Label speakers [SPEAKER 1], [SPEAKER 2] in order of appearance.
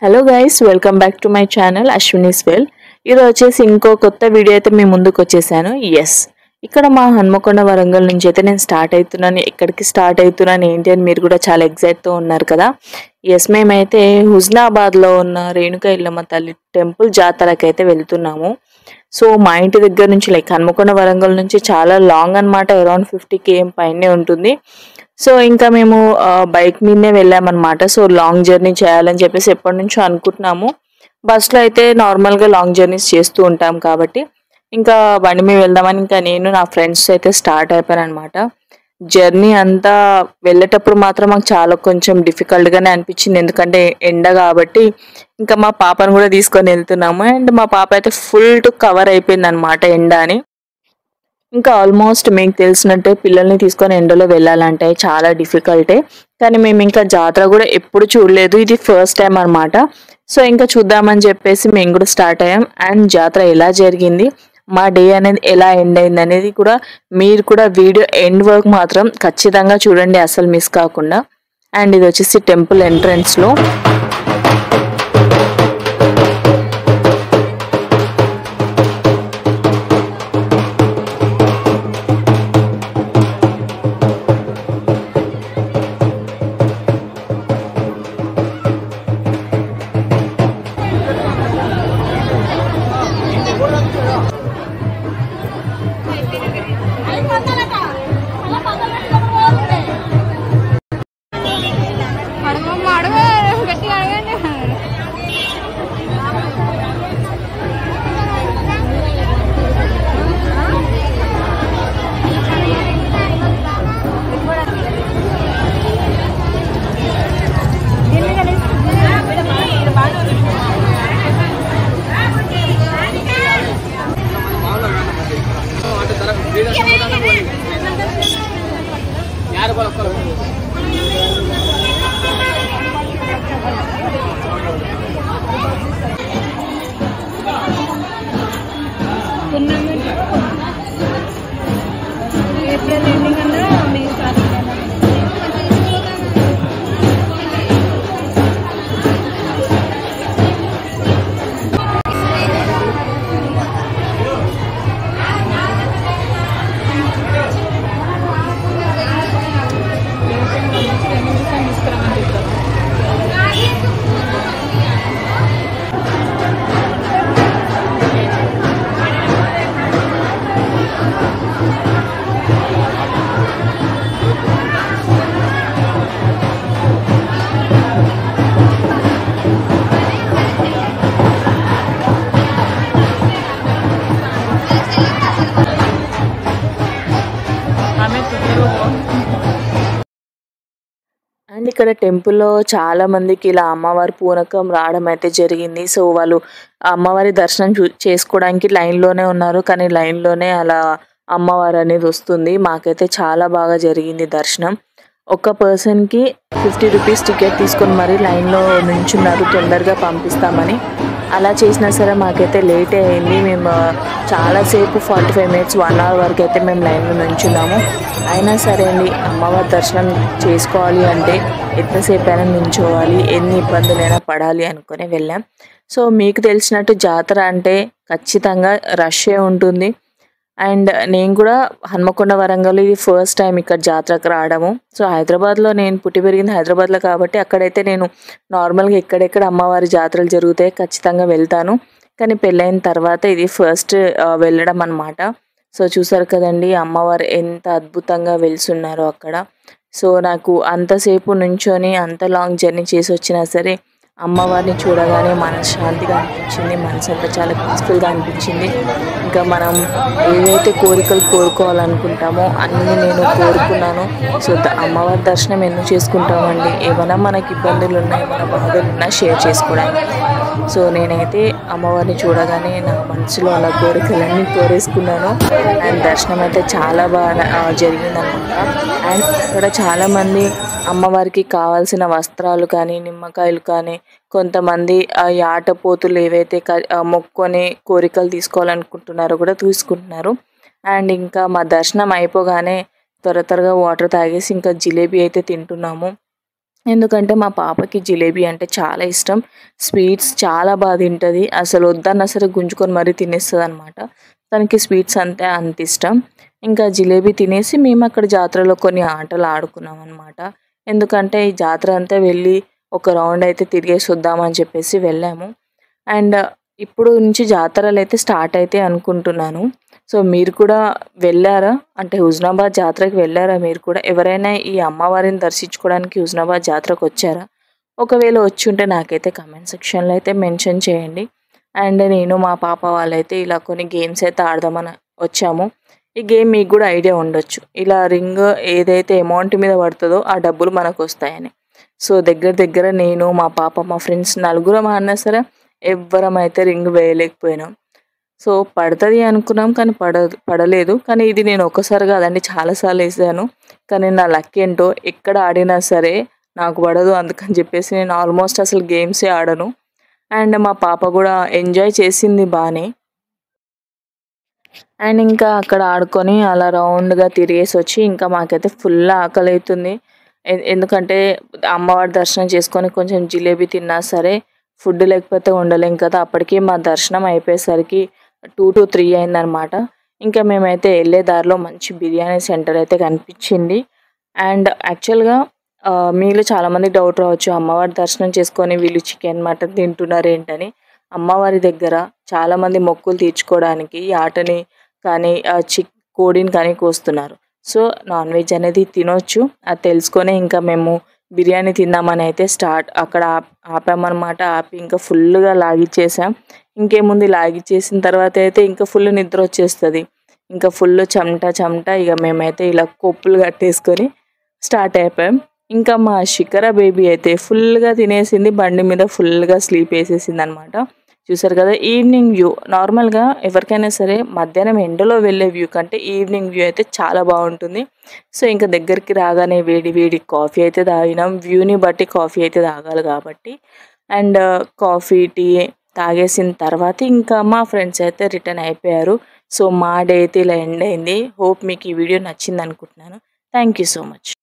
[SPEAKER 1] Hello guys, welcome back to my channel Ashwini's well. ఈరోజు వచ్చేసి ఇంకో కొత్త వీడియో అయితే మీ ముందుకు వచ్చేసాను. ఇక్కడ మా హన్మకొండ వరంగల్ నుంచి అయితే నేను స్టార్ట్ అవుతున్నాను. ఎక్కడికి స్టార్ట్ అవుతున్నాను ఏంటి అని మీరు కూడా చాలా ఎగ్జైట్తో ఉన్నారు కదా. మేమైతే హుజనాబాద్లో ఉన్న రేణుక ఎల్లమ్మ తల్లి టెంపుల్ జాతరకి అయితే వెళ్తున్నాము. సో మా ఇంటి దగ్గర నుంచి హన్మకొండ వరంగల్ నుంచి చాలా లాంగ్ అనమాట. అరౌండ్ 50 km పైనే ఉంటుంది. సో ఇంకా మేము బైక్ మీదనే వెళ్ళామన్నమాట. సో లాంగ్ జర్నీ చేయాలని చెప్పేసి ఎప్పటి నుంచో అనుకుంటున్నాము. బస్సులో అయితే నార్మల్గా లాంగ్ జర్నీస్ చేస్తూ ఉంటాం కాబట్టి ఇంకా బండి మీద వెళ్దామని ఇంకా నేను నా ఫ్రెండ్స్ అయితే స్టార్ట్ అయిపోయాను అనమాట. జర్నీ అంతా వెళ్ళేటప్పుడు మాత్రం మాకు చాలా కొంచెం డిఫికల్ట్గానే అనిపించింది, ఎందుకంటే ఎండ కాబట్టి. ఇంకా మా పాపను కూడా తీసుకొని వెళ్తున్నాము అండ్ మా పాప అయితే ఫుల్ టు కవర్ అయిపోయింది అనమాట ఎండ అని. ఇంకా ఆల్మోస్ట్ మీకు తెలిసినట్టే పిల్లల్ని తీసుకొని ఎండలో వెళ్ళాలంటే చాలా డిఫికల్టే. కానీ మేము ఇంకా జాతర కూడా ఎప్పుడు చూడలేదు, ఇది ఫస్ట్ టైం అనమాట. సో ఇంకా చూద్దామని చెప్పేసి మేము కూడా స్టార్ట్ అయ్యాం. అండ్ జాతర ఎలా జరిగింది, మా డే అనేది ఎలా ఎండ్ అయింది అనేది కూడా మీరు కూడా వీడియో ఎండ్ వరకు మాత్రం ఖచ్చితంగా చూడండి, అసలు మిస్ కాకుండా. అండ్ ఇది వచ్చేసి టెంపుల్ ఎంట్రన్స్లో. ఏప్రిల్ ఎండింగ్ అన్నా మే స్టార్టింగ్ అన్నా అండ్ ఇక్కడ టెంపుల్లో చాలా మందికి ఇలా అమ్మవారి పూనకం రావడం అయితే జరిగింది. సో వాళ్ళు అమ్మవారి దర్శనం చేసుకోవడానికి లైన్లోనే ఉన్నారు, కానీ లైన్లోనే అలా అమ్మవారు అనేది వస్తుంది. మాకైతే చాలా బాగా జరిగింది దర్శనం. ఒక పర్సన్కి 50 రూపీస్ టికెట్ తీసుకొని మరీ లైన్లో నుంచున్నారు తొందరగా పంపిస్తామని. అలా చేసినా సరే మాకైతే లేటే అయింది. మేము చాలాసేపు 45 minutes 1 hour వరకు అయితే మేము లైన్లో నుంచున్నాము. అయినా సరే అండి, అమ్మవారి దర్శనం చేసుకోవాలి అంటే ఎంతసేపు అయినా నించోవాలి, ఎన్ని ఇబ్బందులైనా పడాలి అనుకుని వెళ్ళాం. సో మీకు తెలిసినట్టు జాతర అంటే ఖచ్చితంగా రష్ే ఉంటుంది. అండ్ నేను కూడా హన్మకొండ వరంగల్ ఇది ఫస్ట్ టైం ఇక్కడ జాతరకు రావడము. సో హైదరాబాద్లో నేను పుట్టి పెరిగింది హైదరాబాద్లో కాబట్టి అక్కడైతే నేను నార్మల్గా ఎక్కడెక్కడ అమ్మవారి జాతరలు జరుగుతాయి ఖచ్చితంగా వెళ్తాను. కానీ పెళ్ళైన తర్వాత ఇది ఫస్ట్ వెళ్ళడం అనమాట. సో చూసారు కదండి అమ్మవారు ఎంత అద్భుతంగా వెలుసున్నారో అక్కడ. సో నాకు అంతసేపు నుంచొని అంత లాంగ్ జర్నీ చేసి వచ్చినా సరే అమ్మవారిని చూడగానే మనశ్శాంతిగా అనిపించింది, మనసు అంతా చాలా పీస్ఫుల్గా అనిపించింది. ఇంకా మనం ఏవైతే కోరికలు కోరుకోవాలనుకుంటామో అన్నీ నేను కోరుకున్నాను. సో అమ్మవారి దర్శనం ఎందుకు చేసుకుంటామండి, ఏమైనా మనకి ఇబ్బందులు ఉన్నాయి, ఏమైనా బాధలు ఉన్నా షేర్ చేసుకోవడానికి. సో నేనైతే అమ్మవారిని చూడగానే నా మనసులో అలా కోరికలన్నీ కోరేసుకున్నాను. అండ్ దర్శనం అయితే చాలా బాగా జరిగిందనమాట. అండ్ ఇక్కడ చాలామంది అమ్మవారికి కావాల్సిన వస్త్రాలు కానీ నిమ్మకాయలు కానీ కొంతమంది యాటపోతులు ఏవైతే మొక్కుకొని కోరికలు తీసుకోవాలనుకుంటున్నారో కూడా తీసుకుంటున్నారు. అండ్ ఇంకా మా దర్శనం అయిపోగానే త్వరగా వాటర్ తాగేసి ఇంకా జిలేబీ అయితే తింటున్నాము. ఎందుకంటే మా పాపకి జిలేబీ అంటే చాలా ఇష్టం. స్వీట్స్ చాలా తింటది. అసలు వద్దన్నా సరే గుంజుకొని మరీ తినేస్తదనమాట. తనకి స్వీట్స్ అంటే అంత ఇష్టం. ఇంకా జిలేబీ తినేసి మేమక్కడ జాతరలో కొన్ని ఆటలు ఆడుకున్నామనమాట. ఎందుకంటే ఈ జాతర అంతా వెళ్ళి ఒక రౌండ్ అయితే తిరిగేసొద్దామని చెప్పేసి వెళ్ళాము. అండ్ ఇప్పుడు నుంచి జాతరలైతే స్టార్ట్ అయితాయి అనుకుంటున్నాను. సో, మీరు కూడా వెళ్లారా? అంటే హుజునాబాద్ జాతరకి వెళ్లారా మీరు కూడా? ఎవరైనా ఈ అమ్మవారిని దర్శించుకోవడానికి హుజునాబాద్ జాతరకొచ్చారా? ఒకవేళ వచ్చుంటే నాకైతే కామెంట్ సెక్షన్‌లో అయితే మెన్షన్ చేయండి. అండ్ నేను మా పాప వాళ్ళైతే ఇలా కొన్ని గేమ్స్ అయితే ఆడదామని వచ్చాము. ఈ గేమ్ మీకు కూడా ఐడియా ఉండొచ్చు. ఇలా రింగ్ ఏదైతే అమౌంట్ మీద పడతదో ఆ డబ్బులు మనకొస్తాయని. సో, దగ్గర దగ్గర నేను, మా పాప, మా ఫ్రెండ్స్ నలుగురం ఆడినా సరే ఎవ్వరమైతే రింగ్ వేయలేకపోయినాం. సో, పడతది అనుకున్నాం కానీ పడలేదు. కానీ ఇది నేను ఒక్కసారి కాదండి చాలా సార్లు ఏసాను. కానీ నా లక్ ఏంటో ఎక్కడ ఆడినా సరే నాకు పడదు. అందుకని చెప్పేసి నేను ఆల్మోస్ట్ అసలు గేమ్సే ఆడను. అండ్ మా పాప కూడా ఎంజాయ్ చేసింది బానే. అండ్ ఇంకా అక్కడ ఆడుకొని అలా రౌండ్‌గా తిరిగేసొచ్చి ఇంకా మాకైతే ఫుల్ ఆకలైతుంది. ఎందుకంటే అమ్మవారి దర్శనం చేసుకొని కొంచెం జిలేబీ తిన్నా సరే ఫుడ్ లేకపోతే ఉండలేం కదా! అప్పటికి మా దర్శనం అయిపోయేసరికి 2-3 అయిందనమాట. ఇంకా మేమైతే ఎళ్ళే దారిలో మంచి బిర్యానీ సెంటర్ అయితే కనిపించింది. అండ్ యాక్చువల్‌గా మీలో చాలామందికి డౌట్ రావచ్చు. అమ్మవారి దర్శనం చేసుకొని వీళ్ళు చికెన్, మటన్ తింటున్నారేంటని. అమ్మవారి దగ్గర చాలామంది మొక్కులు తీర్చుకోవడానికి యాటని కానీ కోడిని కానీ కోస్తున్నారు. సో, నాన్ వెజ్ అనేది తినొచ్చు. అది తెలుసుకొనే ఇంకా మేము బిర్యానీ తిందామని అయితే అక్కడ ఆపామనమాట. ఆపి ఇంకా ఫుల్లుగా లాగిచ్చేసాం. ఇంకేముంది లాగిచ్చేసిన తర్వాత అయితే ఇంకా ఫుల్ నిద్రొచ్చేస్తది. ఇంకా ఫుల్ చెమట ఇగ మేమైతే ఇలా కొప్పులు కట్టేసుకొని స్టార్ట్ అయిపోయాం. ఇంకా మా షికర బేబీ అయితే ఫుల్‌గా తినేసింది. బండి మీద ఫుల్‌గా స్లీప్ ఏసేసిందనమాట. చూసారు కదా! ఈవినింగ్ వ్యూ నార్మల్‌గా ఎవరికైనా సరే మధ్యాహ్నం ఎండలో వెళ్ళే వ్యూ కంటే ఈవినింగ్ వ్యూ అయితే చాలా బావుంటుంది. సో, ఇంక దగ్గరికి రాగానే వేడి వేడి కాఫీ అయితే తాగినాం. వ్యూని బట్టి కాఫీ అయితే తాగాలి కాబట్టి. అండ్ కాఫీ, టీ తాగేసిన తర్వాత ఇంకా మా ఫ్రెండ్స్ అయితే రిటర్న్ అయిపోయారు. సో, మా డే అయితే ఇలా ఎండ్ అయింది. హోప్ మీకు ఈ వీడియో నచ్చిందనుకుంటున్నాను. Thank you so much.